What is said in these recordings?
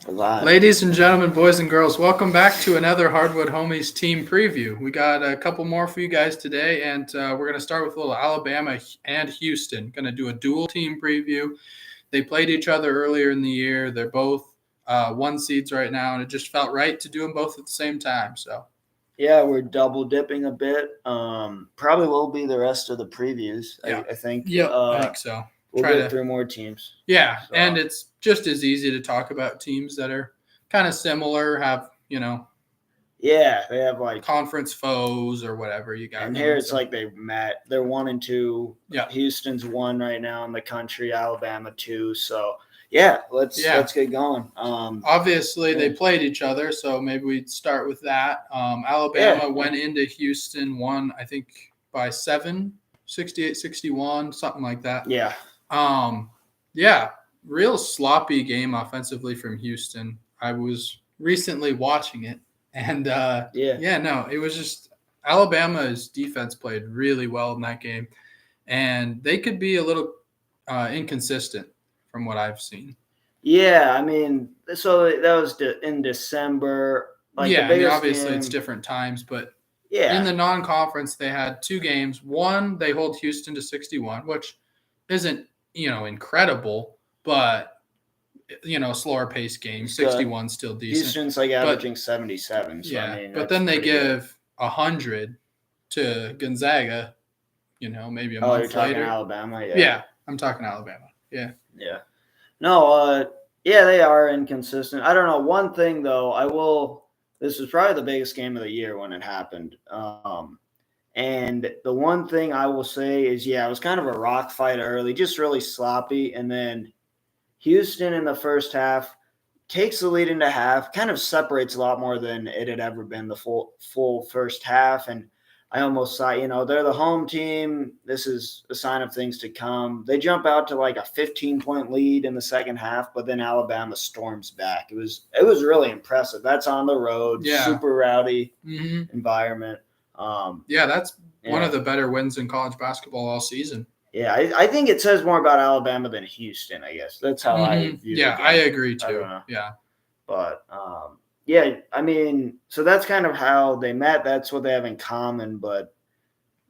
Live. Ladies and gentlemen, boys and girls, welcome back to another Hardwood Homies team preview. We got a couple more for you guys today, and we're going to start with a little Alabama and Houston. Going to do a dual team preview. They played each other earlier in the year. They're both one seeds right now, and it just felt right to do them both at the same time. So, Yeah, we're double dipping a bit. Probably will be the rest of the previews. yeah. I think. I think so. We'll get through more teams. Yeah, So. and it's just as easy to talk about teams that are kind of similar, have, Yeah, they have like conference foes or whatever you got. And here it's like they met. They're 1-2. Yeah. Houston's 1 right now in the country. Alabama 2. So yeah, let's get going. Obviously they played each other, so maybe we'd start with that. Alabama went into Houston, won I think by 7, 68-61, something like that. Yeah. Yeah, real sloppy game offensively from Houston. I was recently watching it, and it was just Alabama's defense played really well in that game, and they could be a little inconsistent from what I've seen. Yeah, I mean, so that was in December. Obviously it's different times, but in the non-conference they had 2 games. One, they hold Houston to 61, which isn't incredible, but slower pace game. 61 still decent. Houston's averaging 77. So, but then they give 100 to Gonzaga. Maybe a month you're talking later. Alabama. Yeah, I'm talking Alabama. Yeah. No. They are inconsistent. I don't know. One thing though, This was probably the biggest game of the year when it happened. And the one thing I will say is, it was kind of a rock fight early, just really sloppy. And then Houston in the first half takes the lead into half, kind of separates a lot more than it had ever been the full first half. And I almost thought, they're the home team. This is a sign of things to come. They jump out to like a 15-point lead in the second half, but then Alabama storms back. It was really impressive. That's on the road, super rowdy environment. That's one of the better wins in college basketball all season. Yeah, I think it says more about Alabama than Houston, I guess. That's how I view it. Yeah, I agree too. Yeah. But, I mean, so that's kind of how they met. That's what they have in common. But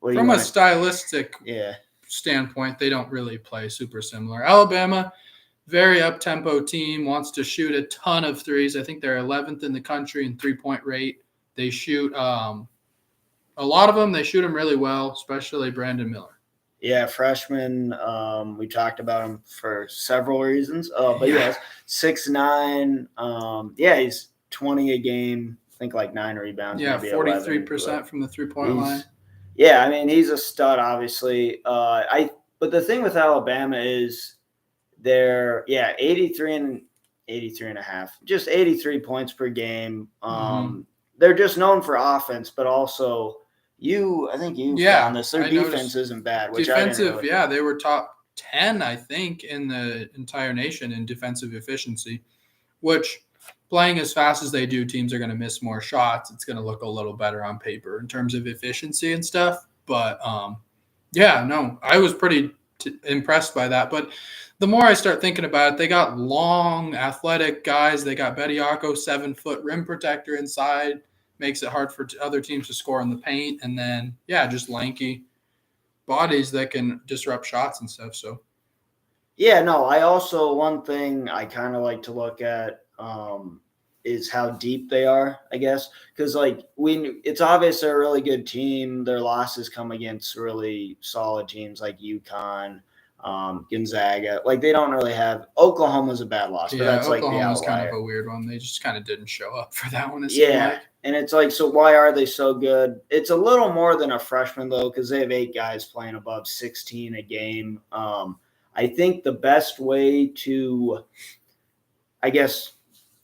from a stylistic standpoint, they don't really play super similar. Alabama, very up-tempo team, wants to shoot a ton of threes. I think they're 11th in the country in three-point rate. They shoot a lot of them. They shoot them really well, especially Brandon Miller. Yeah, freshman. We talked about him for several reasons. But yes, 6'9". He's 20 a game. I think like 9 rebounds. Yeah, 43% from the 3-point line. Yeah, I mean he's a stud, obviously. But the thing with Alabama is they're 83 and a half, just 83 points per game. They're just known for offense, but also. I think you found this. Their defense isn't bad. Which defensive, I didn't really they were top 10, I think, in the entire nation in defensive efficiency, which playing as fast as they do, teams are going to miss more shots. It's going to look a little better on paper in terms of efficiency and stuff. But, I was pretty impressed by that. But the more I start thinking about it, they got long, athletic guys. They got Bediako, 7-foot rim protector inside. Makes it hard for other teams to score in the paint, and then just lanky bodies that can disrupt shots and stuff. So I also, one thing I kind of like to look at is how deep they are, I guess, because it's obvious they're a really good team. Their losses come against really solid teams like UConn, Gonzaga. They don't really have. Oklahoma's a bad loss, but that's Oklahoma's kind of a weird one. They just kind of didn't show up for that one. And it's so why are they so good? It's a little more than a freshman, though, because they have 8 guys playing above 16 a game. I think the best way to, I guess,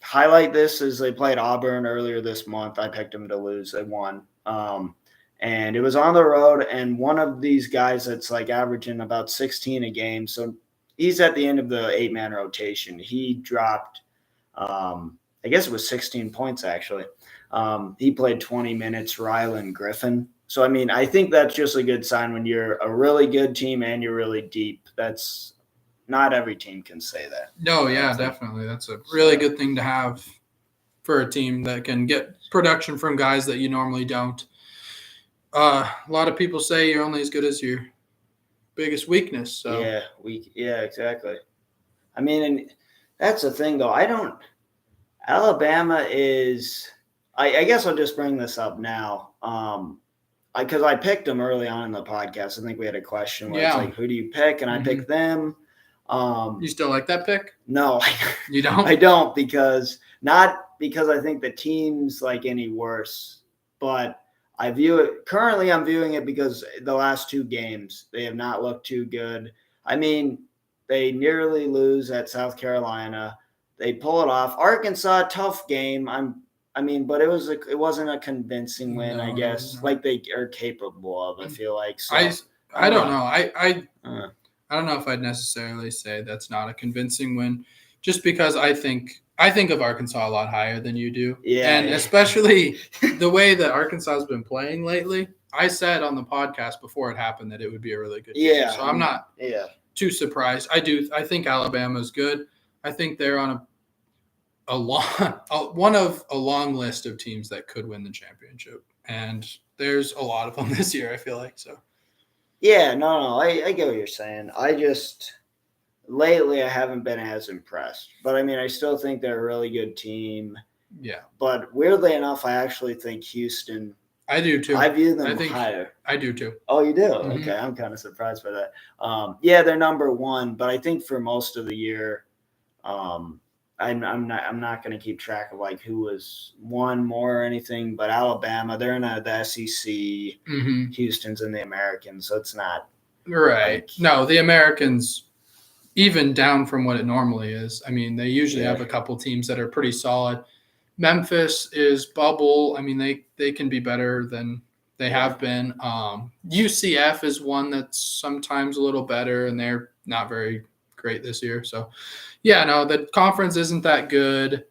highlight this is they played Auburn earlier this month. I picked them to lose. They won. And it was on the road, and one of these guys that's averaging about 16 a game. So he's at the end of the 8-man rotation. He dropped, I guess it was 16 points, actually. He played 20 minutes, Rylan Griffin. So, I mean, I think that's just a good sign when you're a really good team and you're really deep. That's not every team can say that. No, yeah, definitely. That's a really good thing to have for a team that can get production from guys that you normally don't. A lot of people say you're only as good as your biggest weakness. So Yeah, exactly. I mean, and that's the thing, though. Alabama is. I guess I'll just bring this up now. Because I picked them early on in the podcast. I think we had a question where it's like, who do you pick? And I picked them. You still like that pick? No, you don't. I don't not because I think the team's like any worse, but I view it currently. I'm viewing it because the last 2 games they have not looked too good. I mean, they nearly lose at South Carolina. They pull it off. Arkansas, tough game. But it wasn't a convincing win. I guess like they are capable of. I feel like. So, I don't know. I don't know if I'd necessarily say that's not a convincing win, just because I think of Arkansas a lot higher than you do. Yeah, and especially the way that Arkansas has been playing lately. I said on the podcast before it happened that it would be a really good game. So I'm not too surprised. I think Alabama's good. I think they're on one of a long list of teams that could win the championship, and there's a lot of them this year. I feel like so. Yeah, no, I get what you're saying. Lately I haven't been as impressed, but I mean I still think they're a really good team. Yeah, but weirdly enough, I actually think Houston. I do too. I view them higher. I do too. Oh, you do? Mm-hmm. Okay, I'm kind of surprised by that. They're number 1, but I think for most of the year, I'm not going to keep track of like who was 1 more or anything. But Alabama, they're in the SEC. Mm-hmm. Houston's in the American, so it's not right. No, the Americans, even down from what it normally is. I mean, they usually have a couple teams that are pretty solid. Memphis is bubble. I mean, they can be better than they have been. UCF is one that's sometimes a little better, and they're not very great this year. So, the conference isn't that good.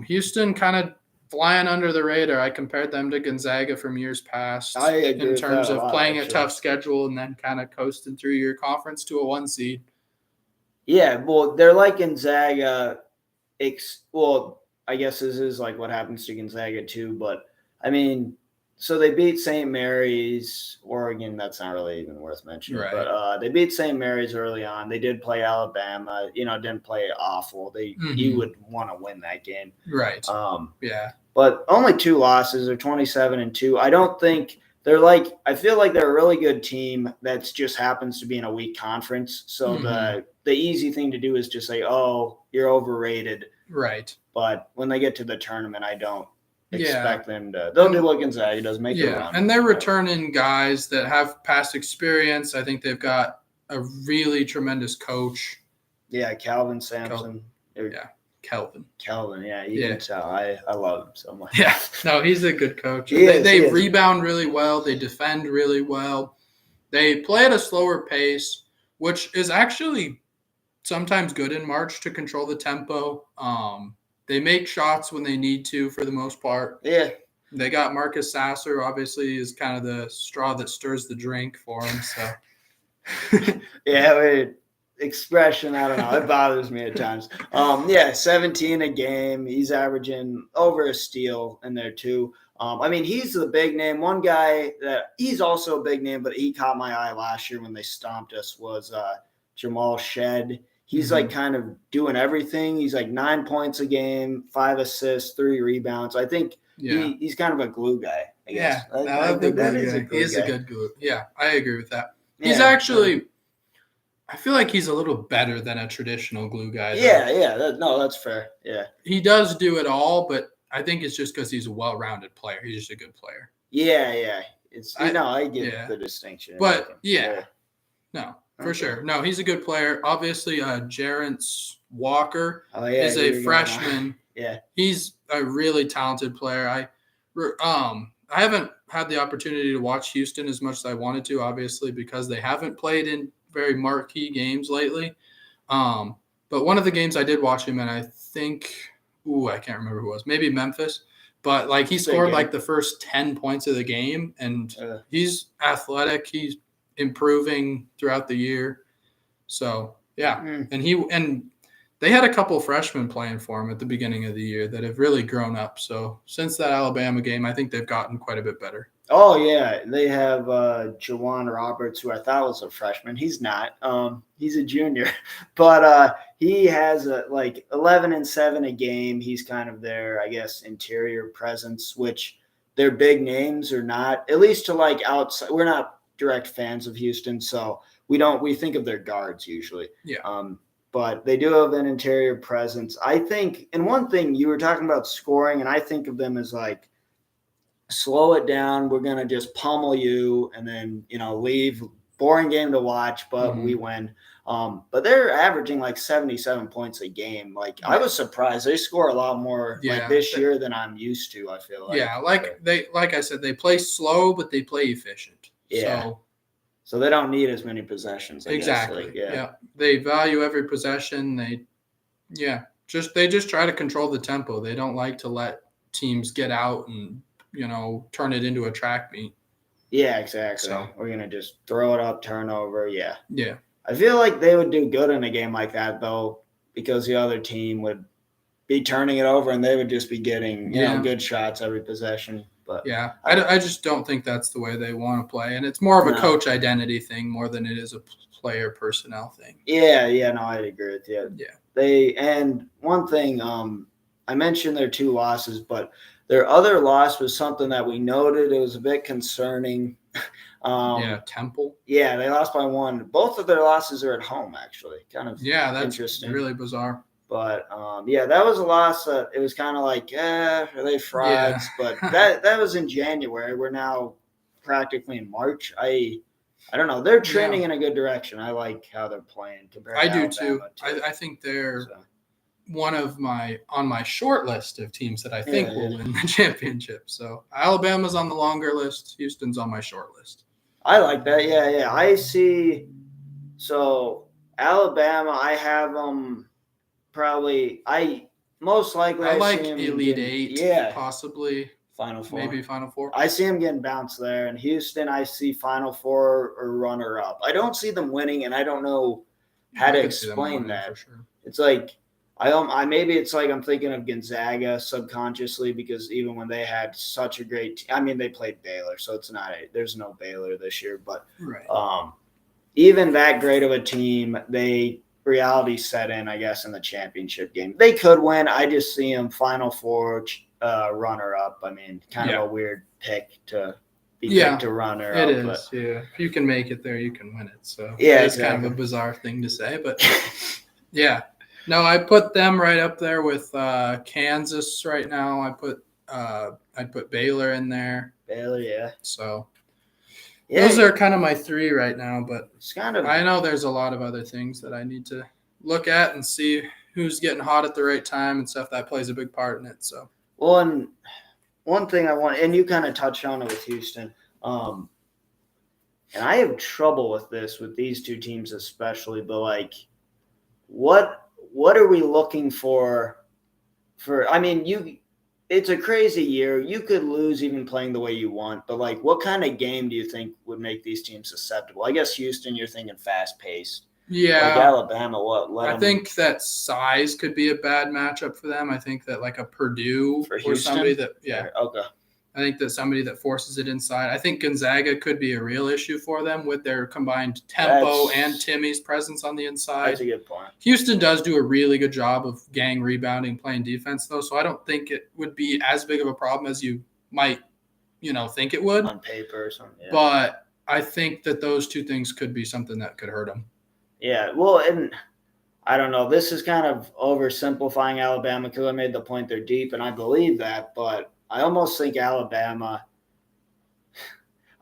Houston kind of flying under the radar. I compared them to Gonzaga from years past in terms of playing a tough schedule and then kind of coasting through your conference to a 1 seed. Yeah, well, they're like Gonzaga. I guess this is like what happens to Gonzaga too. But I mean, so they beat St. Mary's, Oregon. That's not really even worth mentioning. Right. But they beat St. Mary's early on. They did play Alabama. Didn't play awful. You would want to win that game. Right. But only 2 losses. They're 27-2. I don't think they're like. I feel like they're a really good team that just happens to be in a weak conference. So the easy thing to do is just say, "Oh, you're overrated." Right. But when they get to the tournament, I don't expect them to. They'll do what Gonzaga does, make it run. And they're returning guys that have past experience. I think they've got a really tremendous coach. Yeah, Calvin Sampson. Kelvin. Yeah, you can tell. I love him so much. Yeah, no, he's a good coach. They rebound really well. They defend really well. They play at a slower pace, which is actually sometimes good in March to control the tempo. They make shots when they need to for the most part. Yeah. They got Marcus Sasser, obviously, is kind of the straw that stirs the drink for him. So, expression, I don't know. It bothers me at times. 17 a game. He's averaging over a steal in there too. He's the big name. One guy that he's also a big name, but he caught my eye last year when they stomped us was Jamal Shed. He's like kind of doing everything. He's like 9 points a game, 5 assists, 3 rebounds. I think he's kind of a glue guy, I guess. I think that is a glue guy. He is a good glue. Yeah, I agree with that. He's actually I feel like he's a little better than a traditional glue guy. Though. That's fair. Yeah. He does do it all, but I think it's just because he's a well-rounded player. He's just a good player. Yeah. I get the distinction. But no. For sure. No, he's a good player. Obviously, Jarence Walker is a freshman. He's a really talented player. I haven't had the opportunity to watch Houston as much as I wanted to, obviously, because they haven't played in very marquee games lately. But one of the games I did watch him in, I think, I can't remember who it was. Maybe Memphis. But, he scored, the first 10 points of the game, and he's athletic. He's improving throughout the year. So, Yeah, and they had a couple freshmen playing for him at the beginning of the year that have really grown up. So since that Alabama game, I think they've gotten quite a bit better. Oh yeah, they have Jawan Roberts, who I thought was a freshman. He's not. He's a junior, but he has like 11-7 a game. He's kind of their, I guess, interior presence, which their big names are not. At least to like outside, we're not direct fans of Houston, so we think of their guards usually. Yeah. But they do have an interior presence. I think, and one thing you were talking about scoring, and I think of them as like, slow it down. We're going to just pummel you and then, leave. Boring game to watch, but we win. But they're averaging like 77 points a game. Like, I was surprised. They score a lot more this year than I'm used to, I feel like. Yeah, like I said, they play slow, but they play efficient. Yeah. So they don't need as many possessions. Exactly. Yeah. They value every possession. They just try to control the tempo. They don't like to let teams get out and turn it into a track meet. Yeah, exactly. So, we're going to just throw it up, turnover. Yeah. Yeah. I feel like they would do good in a game like that, though, because the other team would be turning it over and they would just be getting, good shots every possession. But yeah, I just don't think that's the way they want to play. And it's more of a coach identity thing more than it is a player personnel thing. Yeah, no, I'd agree with you. Yeah. And one thing, I mentioned their 2 losses, but their other loss was something that we noted. It was a bit concerning. Temple. Yeah, they lost by 1. Both of their losses are at home, actually. Kind of that's interesting. Really bizarre. But, that was a loss that it was kind of like, are they frauds? Yeah. But that was in January. We're now practically in March. I don't know. They're trending in a good direction. I like how they're playing. I do, too. I think they're one of on my short list of teams that I think will win the championship. So Alabama's on the longer list. Houston's on my short list. I like that. Yeah. I see. So Alabama, I have them probably. I like Elite Eight. Possibly Final Four. Maybe Final Four. I see them getting bounced there. And Houston, I see Final Four or runner up. I don't see them winning, and I don't know how to explain that. For sure. It's like. Maybe it's like I'm thinking of Gonzaga subconsciously because even when they had such a great they played Baylor, so it's not there's no Baylor this year, but even that great of a team, reality set in, I guess, in the championship game. They could win. I just see them Final Four runner up. Kind of a weird pick to be picked to runner up. It is, If you can make it there, you can win it. So it's kind of a bizarre thing to say, but yeah. No, I put them right up there with Kansas right now. I'd put Baylor in there. Baylor, yeah. So those are kind of my 3 right now, but it's kind of. I know there's a lot of other things that I need to look at and see who's getting hot at the right time and stuff that plays a big part in it. So and one thing I want, and you kind of touched on it with Houston, and I have trouble with this with these 2 teams especially, but like, what are we looking for? It's a crazy year. You could lose even playing the way you want, but like, what kind of game do you think would make these teams susceptible? I guess Houston, you're thinking fast paced. Yeah. Like Alabama, I think that size could be a bad matchup for them. I think that like a Purdue or somebody that, Okay. I think that somebody that forces it inside. I think Gonzaga could be a real issue for them with their combined tempo and Timmy's presence on the inside. That's a good point. Houston does do a really good job of gang rebounding, playing defense, though, so I don't think it would be as big of a problem as you might, think it would. On paper or something. Yeah. But I think that those 2 things could be something that could hurt them. Yeah, well, and I don't know. This is kind of oversimplifying Alabama because I made the point they're deep, and I believe that, but I almost think Alabama,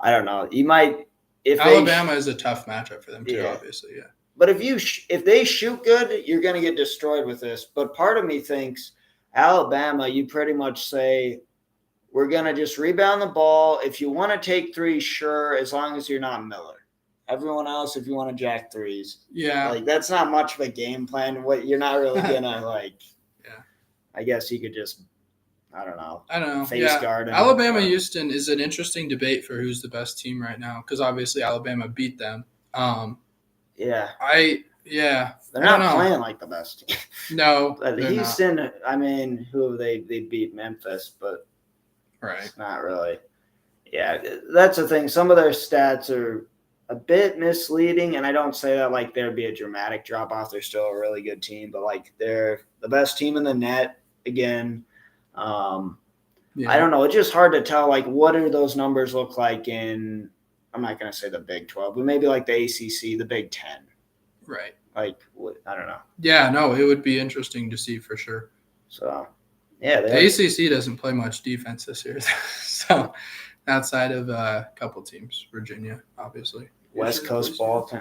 I don't know. You might Alabama is a tough matchup for them too, obviously, yeah. But if they shoot good, you're going to get destroyed with this. But part of me thinks Alabama, you pretty much say, we're going to just rebound the ball. If you want to take 3, sure, as long as you're not Miller. Everyone else, if you want to jack 3s. Yeah. Like, that's not much of a game plan. You're not really going to, I guess you could just – I don't know. Face guard. Alabama Houston is an interesting debate for who's the best team right now because obviously Alabama beat them. Yeah, They're I don't not know. playing like the best team. No, But they're not. Houston, I mean, who have they beat Memphis, but Right. it's not really. Yeah, that's the thing. Some of their stats are a bit misleading, and I don't say that like there'd be a dramatic drop off. They're still a really good team, but like they're the best team in the net again. Yeah. I don't know. It's just hard to tell. Like, what do those numbers look like in? I'm not going to say the Big 12, but maybe like the ACC, the Big 10. Right. Like, I don't know. Yeah, no, it would be interesting to see for sure. So, yeah, The ACC doesn't play much defense this year, so outside of a couple teams, Virginia, obviously. West Coast ball.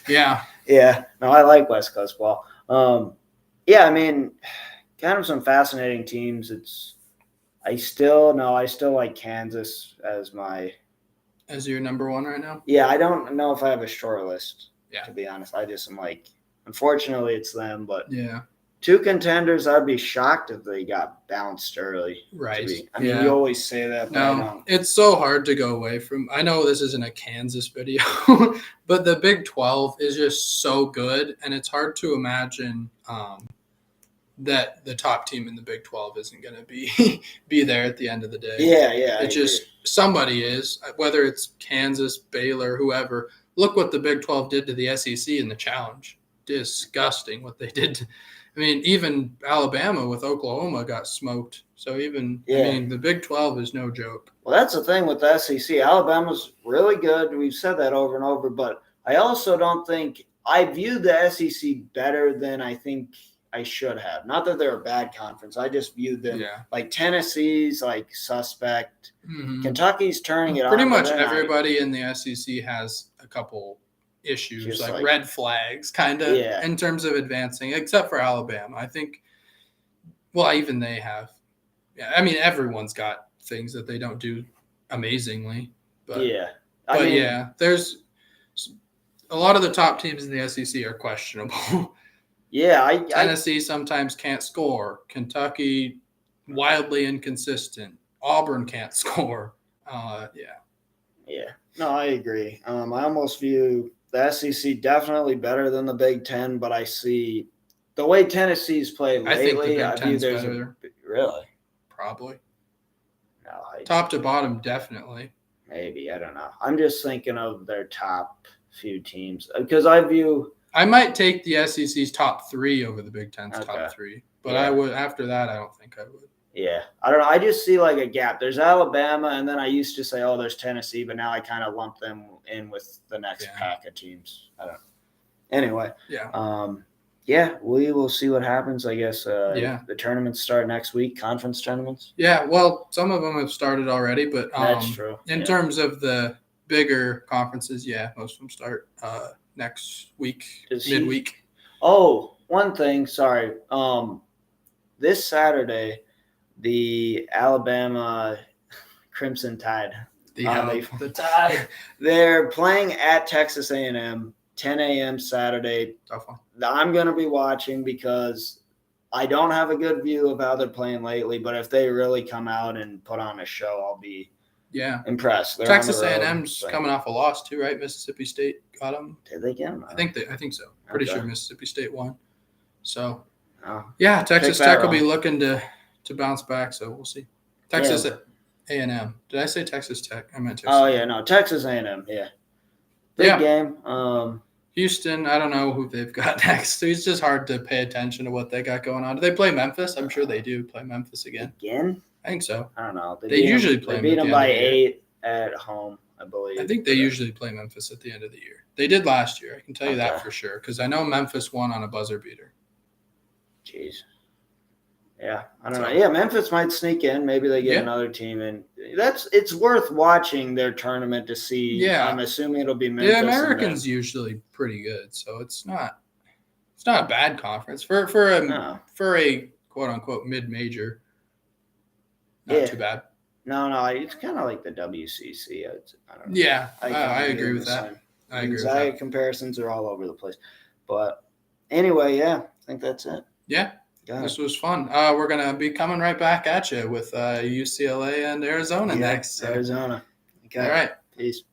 Yeah. Yeah. No, I like West Coast ball. Yeah, I mean, kind of some fascinating teams. I still like Kansas as your number one right now. Yeah, I don't know if I have a short list. Yeah. To be honest, I just am like, unfortunately, it's them. But yeah, 2 contenders, I'd be shocked if they got bounced early. Right. I mean, you always say that, but I No, don't. it's so hard to go away from. I know this isn't a Kansas video, but the Big 12 is just so good, and it's hard to imagine that the top team in the Big 12 isn't going to be there at the end of the day. Yeah. It just somebody is, whether it's Kansas, Baylor, whoever. Look what the Big 12 did to the SEC in the challenge. Disgusting what they did. I mean, even Alabama with Oklahoma got smoked. So even I mean, the Big 12 is no joke. Well, that's the thing with the SEC. Alabama's really good. We've said that over and over, but I also don't think I view the SEC better than I think I should have. Not that they're a bad conference. I just viewed them like Tennessee's like suspect. Mm-hmm. Kentucky's turning it on. Pretty much everybody in the SEC has a couple issues, like red flags, kind of, in terms of advancing, except for Alabama. I think, well, even they have. Yeah, I mean, everyone's got things that they don't do amazingly. But, I mean, there's a lot of the top teams in the SEC are questionable. Yeah, Tennessee sometimes can't score. Kentucky, wildly inconsistent. Auburn can't score. Yeah. No, I agree. I almost view the SEC definitely better than the Big 10, but I see the way Tennessee's played lately. I think the Big 10's better. Really? Probably. No, top to bottom, definitely. Maybe. I don't know. I'm just thinking of their top few teams because I might take the SEC's top 3 over the Big 10's top 3, but I would. After that, I don't think I would. Yeah, I don't know. I just see like a gap. There's Alabama, and then I used to say, "Oh, there's Tennessee," but now I kind of lump them in with the next pack of teams. I don't know. Anyway, we will see what happens. I guess. The tournaments start next week. Conference tournaments. Yeah, well, some of them have started already, but that's true. In terms of the bigger conferences, most of them start next week, midweek. One thing. Sorry. This Saturday, the Alabama Crimson Tide. The Tide. They're playing at Texas A&M, 10 a.m. Saturday. Tough one. I'm going to be watching because I don't have a good view of how they're playing lately, but if they really come out and put on a show, I'll be impressed. They're Texas A&M's coming off a loss too, right? Mississippi State got them. Did they get them? I think so. Pretty sure Mississippi State won. So, Texas Tech will be looking to bounce back, so we'll see. Texas A&M. Did I say Texas Tech? I meant Texas. Texas A&M, Big game. Houston, I don't know who they've got next. So it's just hard to pay attention to what they got going on. Do they play Memphis? I'm sure they do play Memphis again. Again? I think so. I don't know. They usually play. They beat them by 8 at home, I believe. I think they usually play Memphis at the end of the year. They did last year. I can tell you that for sure because I know Memphis won on a buzzer beater. Jeez. Yeah, I don't know. Yeah, Memphis might sneak in. Maybe they get another team in. It's worth watching their tournament to see. Yeah, I'm assuming it'll be Memphis. The Americans usually pretty good, so it's not a bad conference for a quote unquote mid major. Not too bad. No, it's kind of like the WCC. I don't know. Yeah, I agree with that. I agree with that. Comparisons are all over the place, but anyway, I think that's it. Yeah. This was fun. We're going to be coming right back at you with UCLA and Arizona next. So. Arizona. Okay. All right. Peace.